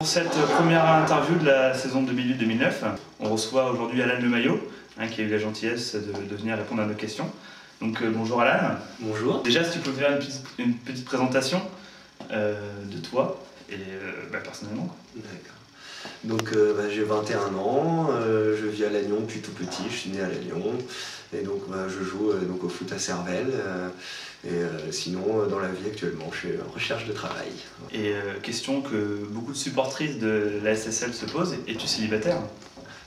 Pour cette première interview de la saison 2008-2009, on reçoit aujourd'hui Alan Lemaillot, qui a eu la gentillesse de venir répondre à nos questions. Donc bonjour Alan. Bonjour. Déjà, si tu peux faire une petite présentation de toi et personnellement. D'accord. Donc j'ai 21 ans, je vis à Lannion depuis tout petit, je suis né à Lannion et donc je joue au foot à Cervelle sinon dans la vie actuellement je suis en recherche de travail. Et question que beaucoup de supportrices de la SSL se posent, es-tu célibataire?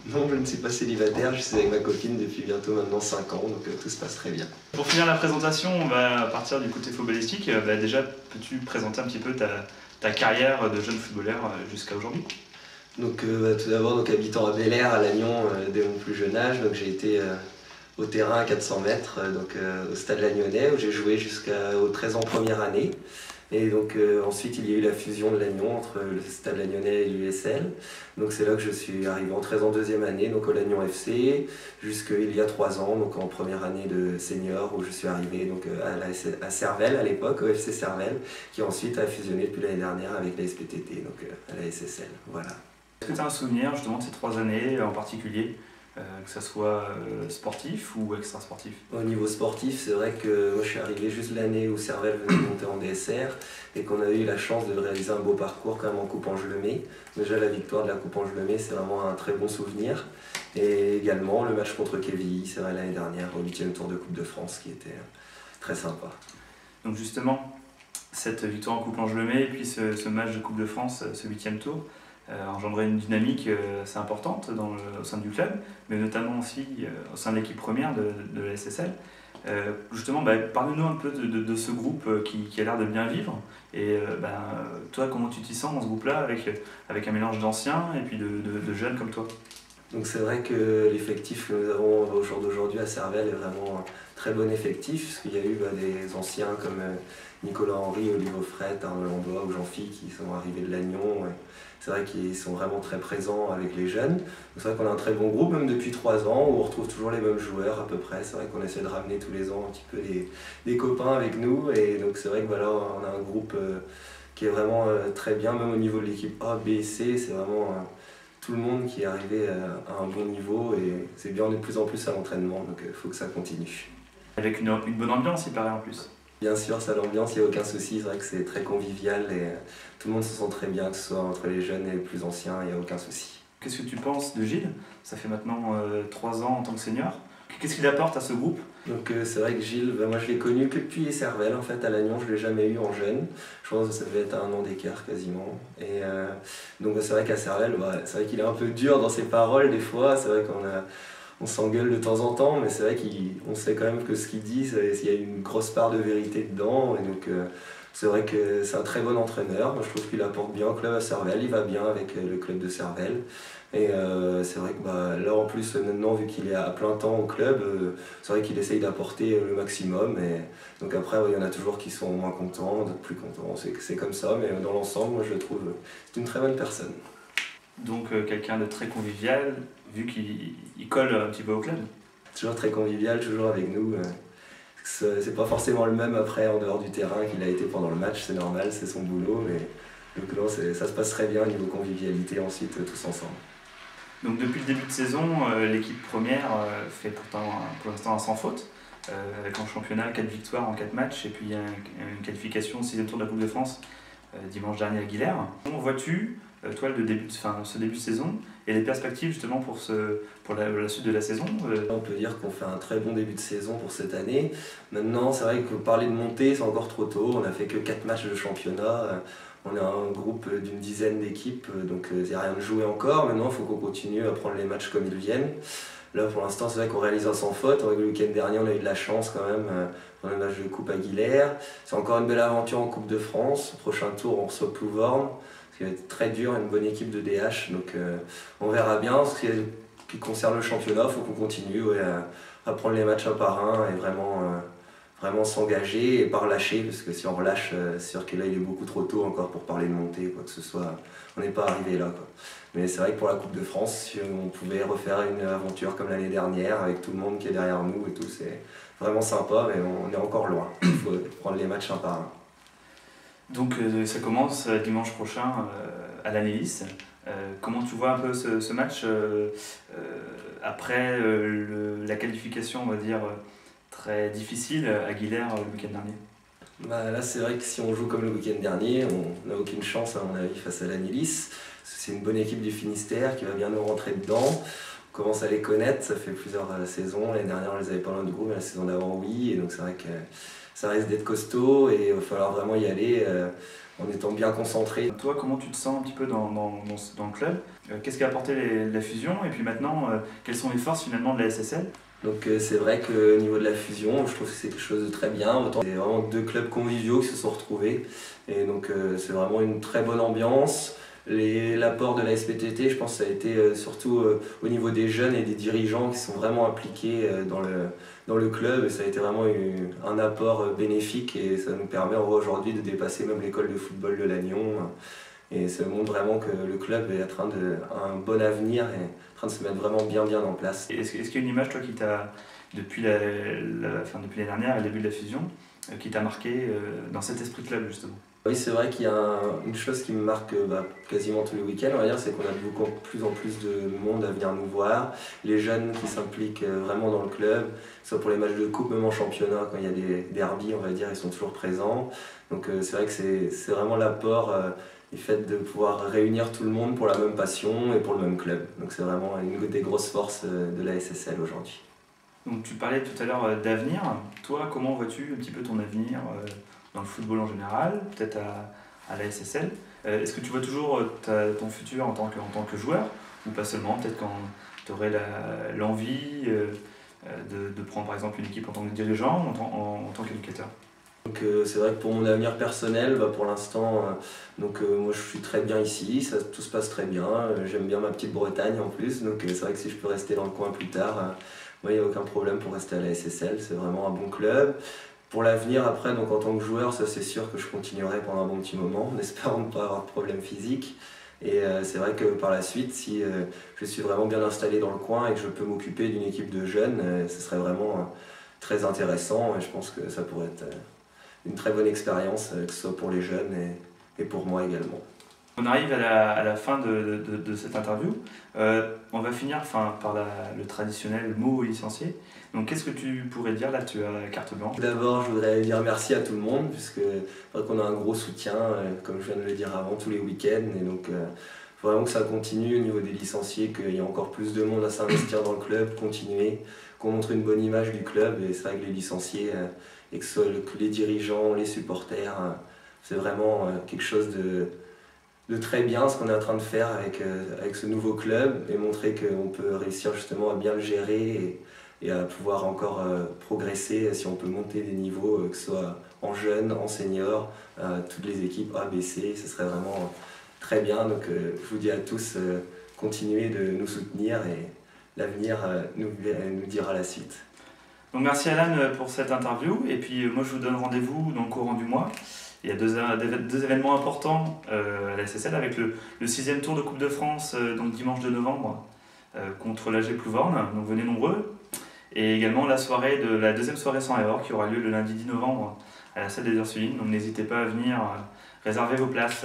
Non, je ne suis pas célibataire, je suis avec ma copine depuis bientôt maintenant 5 ans, donc tout se passe très bien. Pour finir la présentation, on va partir du côté footballistique. Déjà, peux-tu présenter un petit peu ta carrière de jeune footballeur jusqu'à aujourd'hui? Donc tout d'abord, habitant à Bel-Air, à Lannion, dès mon plus jeune âge, donc j'ai été au terrain à 400 mètres, au stade Lagnonnais, où j'ai joué jusqu'aux 13 ans première année. Et donc ensuite il y a eu la fusion de Lannion entre le stade Lagnonnais et l'USL. Donc c'est là que je suis arrivé en 13 ans deuxième année, donc au Lannion FC, jusqu'il y a 3 ans, donc en première année de senior, où je suis arrivé à Cervelle à l'époque, au FC Cervelle, qui ensuite a fusionné depuis l'année dernière avec la SPTT, donc à la SSL. Voilà. Est-ce que tu as un souvenir justement de ces 3 années en particulier, que ce soit sportif ou extra-sportif? Au niveau sportif, c'est vrai que moi je suis arrivé juste l'année où Cervelle venait de monter en DSR et qu'on a eu la chance de réaliser un beau parcours quand même en Coupe Angelemais. Déjà la victoire de la Coupe Angelemais, c'est vraiment un très bon souvenir. Et également le match contre Quevilly, c'est vrai l'année dernière au 8e tour de Coupe de France qui était très sympa. Donc justement, cette victoire en Coupe Angelemais et puis ce match de Coupe de France, ce 8e tour, engendrer une dynamique assez importante au sein du club, mais notamment aussi au sein de l'équipe première de la SSL. Justement, parle-nous un peu de ce groupe qui a l'air de bien vivre. Et toi, comment tu t'y sens dans ce groupe-là, avec un mélange d'anciens et puis de jeunes comme toi? Donc c'est vrai que l'effectif que nous avons au jour d'aujourd'hui à Cervelle est vraiment un très bon effectif, puisqu'il y a eu des anciens comme Nicolas Henry, Olivier Fret, Arnaud Landois ou Jean-Phi qui sont arrivés de Lannion. C'est vrai qu'ils sont vraiment très présents avec les jeunes. C'est vrai qu'on a un très bon groupe, même depuis 3 ans, où on retrouve toujours les mêmes joueurs à peu près. C'est vrai qu'on essaie de ramener tous les ans un petit peu des copains avec nous. Et donc c'est vrai que voilà, on a un groupe qui est vraiment très bien, même au niveau de l'équipe A, B et C. C'est vraiment tout le monde qui est arrivé à un bon niveau et c'est bien, on est de plus en plus à l'entraînement, donc il faut que ça continue. Avec une bonne ambiance, il paraît en plus. Bien sûr, ça l'ambiance, il n'y a aucun souci, c'est vrai que c'est très convivial et tout le monde se sent très bien, que ce soit entre les jeunes et les plus anciens, il n'y a aucun souci. Qu'est-ce que tu penses de Gilles? Ça fait maintenant 3 ans en tant que senior. Qu'est-ce qu'il apporte à ce groupe? Donc c'est vrai que Gilles, moi je l'ai connu que depuis Cervelle en fait, à Lannion, je ne l'ai jamais eu en jeune. Je pense que ça devait être à 1 an d'écart quasiment. Et donc c'est vrai qu'à Cervelle, c'est vrai qu'il est un peu dur dans ses paroles des fois, c'est vrai qu'on s'engueule de temps en temps, mais c'est vrai qu'on sait quand même que ce qu'il dit, il y a une grosse part de vérité dedans. Et donc c'est vrai que c'est un très bon entraîneur. Moi, je trouve qu'il apporte bien au club à Cervelle, il va bien avec le club de Cervelle. Et c'est vrai que là en plus maintenant vu qu'il est à plein temps au club, c'est vrai qu'il essaye d'apporter le maximum. Et donc après il y en a toujours qui sont moins contents, d'autres plus contents, c'est comme ça, mais dans l'ensemble moi je le trouve c'est une très bonne personne. Donc quelqu'un de très convivial, vu qu'il colle un petit peu au club. Toujours très convivial, toujours avec nous. C'est pas forcément le même après en dehors du terrain qu'il a été pendant le match, c'est normal, c'est son boulot. Mais donc non, ça se passe très bien au niveau convivialité ensuite tous ensemble. Donc depuis le début de saison, l'équipe première fait pour l'instant un sans faute, avec en championnat 4 victoires en 4 matchs et puis une qualification au 6e tour de la Coupe de France dimanche dernier à Guilherme. Comment vois-tu toi ce début de saison et les perspectives justement pour la suite de la saison? On peut dire qu'on fait un très bon début de saison pour cette année. Maintenant c'est vrai que parler de montée c'est encore trop tôt, on n'a fait que 4 matchs de championnat. On a un groupe d'une dizaine d'équipes, donc il n'y a rien de joué encore. Maintenant, il faut qu'on continue à prendre les matchs comme ils viennent. Là, pour l'instant, c'est vrai qu'on réalise un sans faute. Le week-end dernier, on a eu de la chance quand même pour le match de Coupe à Guilherme. C'est encore une belle aventure en Coupe de France. Au prochain tour, on reçoit Plouvorne, ce qui va être très dur, une bonne équipe de DH. Donc, on verra bien. Ce qui concerne le championnat, il faut qu'on continue à prendre les matchs un par un et vraiment s'engager et pas relâcher, parce que si on relâche, c'est sûr que là il est beaucoup trop tôt encore pour parler de montée, quoi que ce soit, on n'est pas arrivé là, quoi. Mais c'est vrai que pour la Coupe de France, si on pouvait refaire une aventure comme l'année dernière, avec tout le monde qui est derrière nous et tout, c'est vraiment sympa, mais on est encore loin, il faut prendre les matchs un par un. Donc ça commence dimanche prochain à l'Anélis. Comment tu vois un peu ce match après la qualification, on va dire, très difficile à Guilherme le week-end dernier? Bah, là, c'est vrai que si on joue comme le week-end dernier, on n'a aucune chance, à mon avis, face à l'Anélis. C'est une bonne équipe du Finistère qui va bien nous rentrer dedans. On commence à les connaître, ça fait plusieurs saisons. L'année dernière, on les avait pas loin de groupe, mais la saison d'avant, oui. Et donc, c'est vrai que ça risque d'être costaud et il va falloir vraiment y aller en étant bien concentré. Toi, comment tu te sens un petit peu dans le club? Qu'est-ce qui a apporté la fusion? Et puis maintenant, quelles sont les forces finalement de la SSL? Donc c'est vrai qu'au niveau de la fusion, je trouve que c'est quelque chose de très bien. Autant c'est vraiment deux clubs conviviaux qui se sont retrouvés. Et donc c'est vraiment une très bonne ambiance. L'apport de la SPTT, je pense que ça a été surtout au niveau des jeunes et des dirigeants qui sont vraiment impliqués dans le club. Et ça a été vraiment un apport bénéfique et ça nous permet aujourd'hui de dépasser même l'école de football de Lannion. Et ça montre vraiment que le club est en train a un bon avenir et en train de se mettre vraiment bien en place. Est-ce qu'il y a une image, toi, qui t'a, depuis depuis l'année dernière et le début de la fusion, qui t'a marqué dans cet esprit club, justement? Oui, c'est vrai qu'il y a une chose qui me marque quasiment tous les week-ends, on va dire, c'est qu'on a de plus en plus de monde à venir nous voir. Les jeunes qui s'impliquent vraiment dans le club, que ce soit pour les matchs de coupe, même en championnat, quand il y a des derbies, on va dire, ils sont toujours présents. Donc c'est vrai que c'est vraiment l'apport du fait de pouvoir réunir tout le monde pour la même passion et pour le même club. Donc c'est vraiment une des grosses forces de la SSL aujourd'hui. Donc tu parlais tout à l'heure d'avenir. Toi, comment vois-tu un petit peu ton avenir dans le football en général, peut-être à la SSL? Est-ce que tu vois toujours ton futur en tant que joueur, ou pas seulement? Peut-être quand tu aurais l'envie de prendre par exemple une équipe en tant que dirigeant ou en tant qu'éducateur? Donc c'est vrai que pour mon avenir personnel, pour l'instant, moi je suis très bien ici, tout se passe très bien, j'aime bien ma petite Bretagne en plus, donc c'est vrai que si je peux rester dans le coin plus tard, moi il n'y a aucun problème pour rester à la SSL, c'est vraiment un bon club. Pour l'avenir après, donc en tant que joueur, ça c'est sûr que je continuerai pendant un bon petit moment, en espérant ne pas avoir de problème physique. Et c'est vrai que par la suite, si je suis vraiment bien installé dans le coin et que je peux m'occuper d'une équipe de jeunes, ce serait vraiment très intéressant et je pense que ça pourrait être une très bonne expérience, que ce soit pour les jeunes et pour moi également. On arrive à la fin de cette interview. On va finir par le traditionnel mot licencié. Donc qu'est-ce que tu pourrais dire là? Tu as carte blanche. D'abord, je voudrais dire merci à tout le monde, puisque c'est vrai qu'on a un gros soutien, comme je viens de le dire avant, tous les week-ends. Et donc, il faut vraiment que ça continue au niveau des licenciés, qu'il y ait encore plus de monde à s'investir dans le club, continuer, qu'on montre une bonne image du club. Et c'est vrai que les licenciés, et que ce soit que les dirigeants, les supporters, c'est vraiment quelque chose de très bien ce qu'on est en train de faire avec ce nouveau club et montrer qu'on peut réussir justement à bien le gérer et à pouvoir encore progresser si on peut monter des niveaux, que ce soit en jeunes, en seniors, toutes les équipes A, B, C, ce serait vraiment très bien. Donc je vous dis à tous, continuez de nous soutenir et l'avenir nous dira la suite. Donc merci Alan pour cette interview, et puis moi je vous donne rendez-vous dans le courant du mois. Il y a deux événements importants à la SSL avec le 6e tour de Coupe de France, donc dimanche de novembre, contre l'AG Plouvorne, donc venez nombreux. Et également la deuxième soirée sans erreur qui aura lieu le lundi 10 novembre à la salle des Ursulines, donc n'hésitez pas à venir réserver vos places.